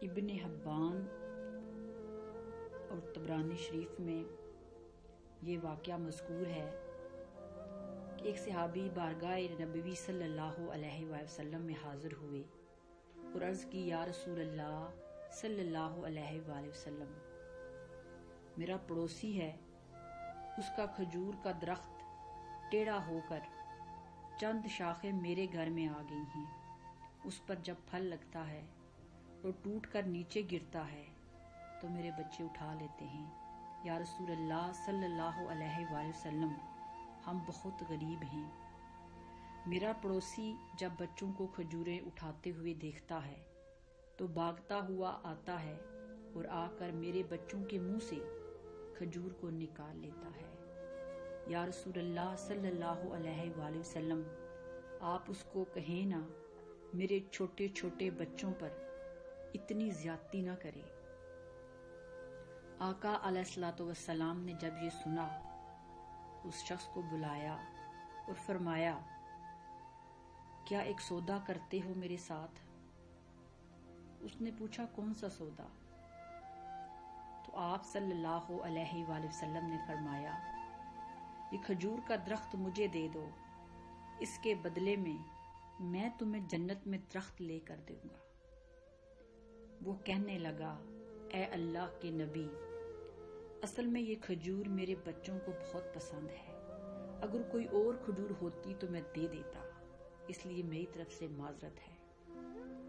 ابن حبان اور طبرانی شریف میں یہ واقعہ مذکور ہے کہ ایک صحابی بارگاہ نبوی صلی اللہ علیہ وآلہ وسلم میں حاضر ہوئے اور عرض کی، یا رسول اللہ صلی اللہ علیہ وآلہ وسلم، میرا پڑوسی ہے، اس کا کھجور کا درخت ٹیڑھا ہو کر چند شاخیں میرے گھر میں آ گئی ہیں، اس پر جب پھل لگتا ہے اور ٹوٹ کر نیچے گرتا ہے تو میرے بچے اٹھا لیتے ہیں۔ یا رسول اللہ صلی اللہ علیہ وآلہ وسلم، ہم بہت غریب ہیں۔ میرا پڑوسی جب بچوں کو کھجوریں اٹھاتے ہوئے دیکھتا ہے تو بھاگتا ہوا آتا ہے اور آ کر میرے بچوں کے منہ سے کھجور کو نکال لیتا ہے۔ یا رسول اللہ صلی اللہ علیہ وآلہ وسلم، آپ اس کو کہیں نا میرے چھوٹے چھوٹے بچوں پر اتنی زیادتی نہ کرے۔ آقا علیہ الصلوۃ والسلام نے جب یہ سنا اس شخص کو بلایا اور فرمایا، کیا ایک سودا کرتے ہو میرے ساتھ؟ اس نے پوچھا، کون سا سودا؟ تو آپ صلی اللہ علیہ وآلہ وسلم نے فرمایا، یہ کھجور کا درخت مجھے دے دو، اس کے بدلے میں تمہیں جنت میں درخت لے کر دوں گا۔ وہ کہنے لگا، اے اللہ کے نبی، اصل میں یہ کھجور میرے بچوں کو بہت پسند ہے، اگر کوئی اور کھجور ہوتی تو میں دے دیتا، اس لیے میری طرف سے معذرت ہے۔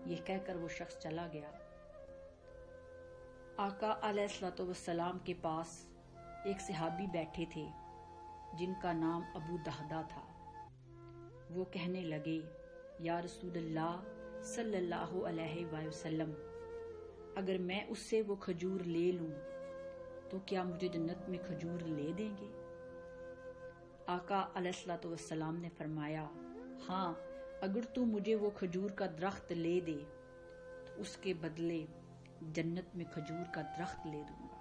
یہ کہہ کر وہ شخص چلا گیا۔ آقا علیہ الصلوۃ والسلام کے پاس ایک صحابی بیٹھے تھے جن کا نام ابو دہدہ تھا۔ وہ کہنے لگے، یا رسول اللہ صلی اللہ علیہ وآلہ وسلم، اگر میں اس سے وہ کھجور لے لوں تو کیا مجھے جنت میں کھجور لے دیں گے؟ آقا علیہ الصلوۃ والسلام نے فرمایا، ہاں، اگر تو مجھے وہ کھجور کا درخت لے دے تو اس کے بدلے جنت میں کھجور کا درخت لے دوں گا۔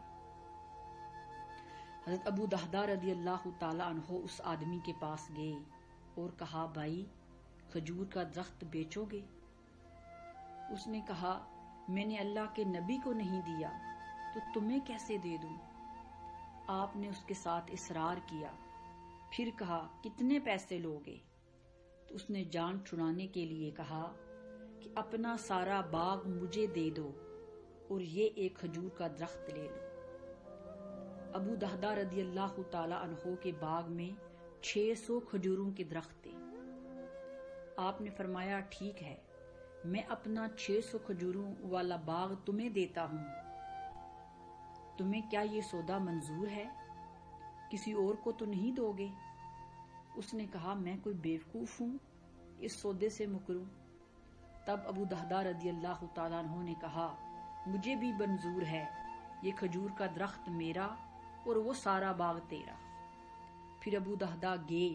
حضرت ابو دہدہ رضی اللہ تعالی عنہ اس آدمی کے پاس گئے اور کہا، بھائی، کھجور کا درخت بیچو گے؟ اس نے کہا، میں نے اللہ کے نبی کو نہیں دیا تو تمہیں کیسے دے دوں؟ آپ نے اس کے ساتھ اصرار کیا، پھر کہا، کتنے پیسے لوگے؟ تو اس نے جان چھڑانے کے لیے کہا کہ اپنا سارا باغ مجھے دے دو اور یہ ایک کھجور کا درخت لے لو۔ ابو دہدہ رضی اللہ تعالی عنہ کے باغ میں 600 کھجوروں کے درخت تھے۔ آپ نے فرمایا، ٹھیک ہے، میں اپنا 600 کھجوروں والا باغ تمہیں دیتا ہوں، تمہیں کیا یہ سودا منظور ہے؟ کسی اور کو تو نہیں دو گے؟ اس نے کہا، میں کوئی بیوقوف ہوں اس سودے سے مکروں؟ تب ابو دہدہ رضی اللہ تعالیٰ عنہ نے کہا، مجھے بھی منظور ہے، یہ کھجور کا درخت میرا اور وہ سارا باغ تیرا۔ پھر ابو دہدہ گئے،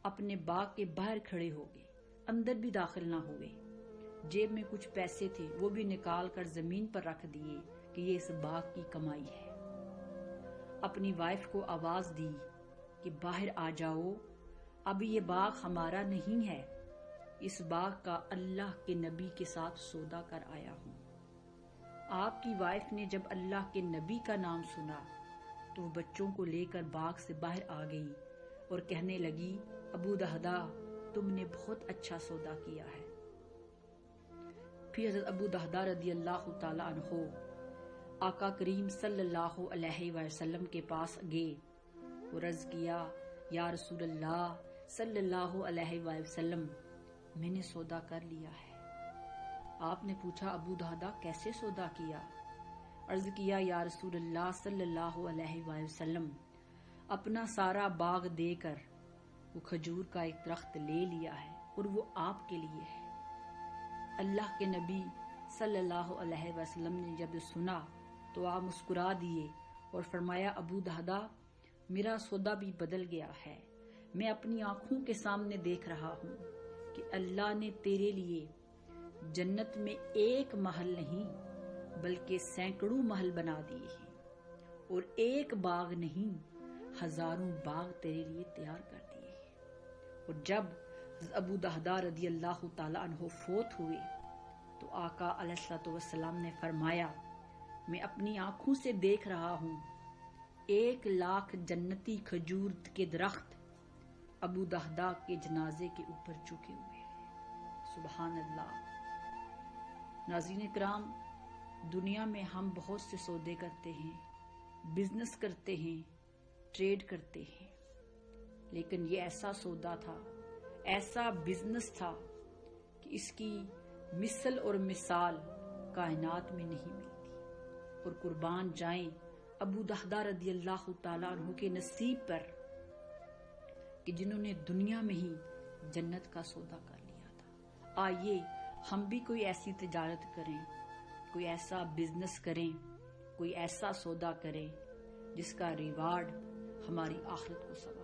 اپنے باغ کے باہر کھڑے ہو گئے، اندر بھی داخل نہ ہوئے۔ جیب میں کچھ پیسے تھے، وہ بھی نکال کر زمین پر رکھ دیے کہ یہ اس باغ کی کمائی ہے۔ اپنی وائف کو آواز دی کہ باہر آ جاؤ، اب یہ باغ ہمارا نہیں ہے، اس باغ کا اللہ کے نبی کے ساتھ سودا کر آیا ہوں۔ آپ کی وائف نے جب اللہ کے نبی کا نام سنا تو وہ بچوں کو لے کر باغ سے باہر آ گئی اور کہنے لگی، ابو دہدہ، تم نے بہت اچھا سودا کیا ہے۔ پھر حضرت ابو دہدہ رضی اللہ تعالی عنہ آقا کریم صلی اللہ علیہ وآلہ وسلم کے پاس گئے اور عرض کیا، یا رسول اللہ صلی اللہ علیہ وآلہ وسلم، میں نے سودا کر لیا ہے۔ آپ نے پوچھا، ابو دہدہ کیسے سودا کیا؟ عرض کیا، یا رسول اللہ صلی اللہ علیہ وآلہ وسلم، اپنا سارا باغ دے کر وہ کھجور کا ایک درخت لے لیا ہے اور وہ آپ کے لیے ہے۔ اللہ کے نبی صلی اللہ علیہ وسلم نے جب سنا تو آپ مسکرا دیے اور فرمایا، ابو دہدہ، میرا سودا بھی بدل گیا ہے، میں اپنی آنکھوں کے سامنے دیکھ رہا ہوں کہ اللہ نے تیرے لیے جنت میں ایک محل نہیں بلکہ سینکڑوں محل بنا دیے ہیں، اور ایک باغ نہیں ہزاروں باغ تیرے لیے تیار کر دیے ہیں۔ اور جب ابو دہدہ رضی اللہ تعالی عنہ فوت ہوئے تو آقا علیہ الصلوۃ والسلام نے فرمایا، میں اپنی آنکھوں سے دیکھ رہا ہوں 1,00,000 جنتی کھجور کے درخت ابو دہدا کے جنازے کے اوپر چکے ہوئے ہیں۔ سبحان اللہ۔ ناظرین کرام، دنیا میں ہم بہت سے سودے کرتے ہیں، بزنس کرتے ہیں، ٹریڈ کرتے ہیں، لیکن یہ ایسا سودا تھا، ایسا بزنس تھا کہ اس کی مثل اور مثال کائنات میں نہیں ملتی۔ اور قربان جائیں ابو دہدا رضی اللہ تعالیٰ عنہ کے نصیب پر کہ جنہوں نے دنیا میں ہی جنت کا سودا کر لیا تھا۔ آئیے ہم بھی کوئی ایسی تجارت کریں، کوئی ایسا بزنس کریں، کوئی ایسا سودا کریں جس کا ریوارڈ ہماری آخرت کو سوا